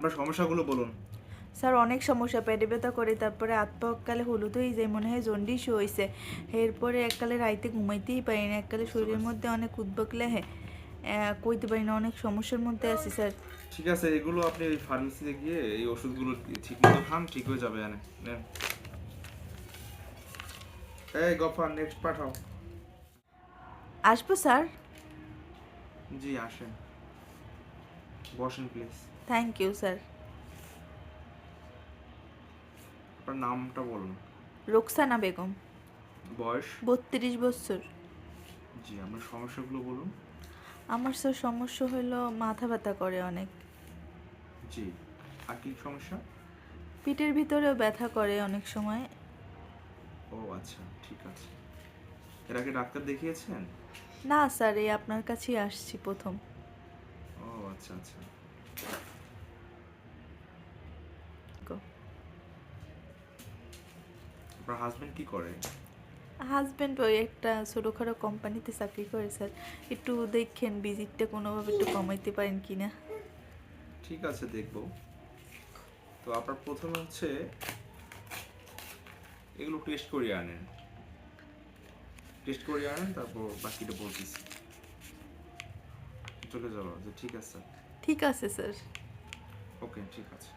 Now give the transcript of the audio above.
আপনার সমস্যাগুলো বলুন। স্যার অনেক সমস্যা, পেটে ব্যথা করে, তারপরে হাত পা এককালে হলুদ হয়ে যায়, মনে হয় জন্ডিস হয়েছে। এরপরে এককালে রাইতে ঘুমাইতেই পারি না, এককালে বুঝতে শরীরের পারছি। মধ্যে অনেক উদ্বেগ লেহে, কইতে পারি না, অনেক সমস্যার মধ্যে আছি স্যার। ঠিক আছে, এগুলো আপনি ওই ফার্মেসিতে গিয়ে এই ওষুধগুলো ঠিকমতো খান, ঠিক হয়ে যাবে। এনে নেন। এই গফার, নেক্সট পাঠাও। আসবো স্যার? জি আসেন, বসেন প্লিজ। Thank you sir. আপনার নামটা বলুন। রোকসানা বেগম। বয়স? 32 বছর। জি, আপনার সমস্যাগুলো বলুন। আমার স্যার সমস্যা হলো মাথা ব্যথা করে অনেক। জি, আর কি সমস্যা? পিঠের ভিতরেও ব্যথা করে অনেক সময়। ও আচ্ছা, ঠিক আছে। এর আগে ডাক্তার দেখিয়েছেন? না স্যার, এই আপনার কাছেই আসছি প্রথম। ও আচ্ছা আচ্ছা। আপনার হাজবেন্ড কি করে? হাজব্যান্ড ওই একটা ছোটোখাটো কোম্পানিতে চাকরি করে স্যার। একটু দেখেন ভিজিটটা কোনোভাবে একটু কমাইতে পারেন কি না। ঠিক আছে, দেখব। তো আপনার প্রথমে হচ্ছে এগুলো টেস্ট করিয়ে আনেন। টেস্ট করিয়ে আনেন, তারপর বাকিটা বলতেছি। চলে যাবো যে ঠিক আছে। ঠিক আছে স্যার। ওকে, ঠিক আছে।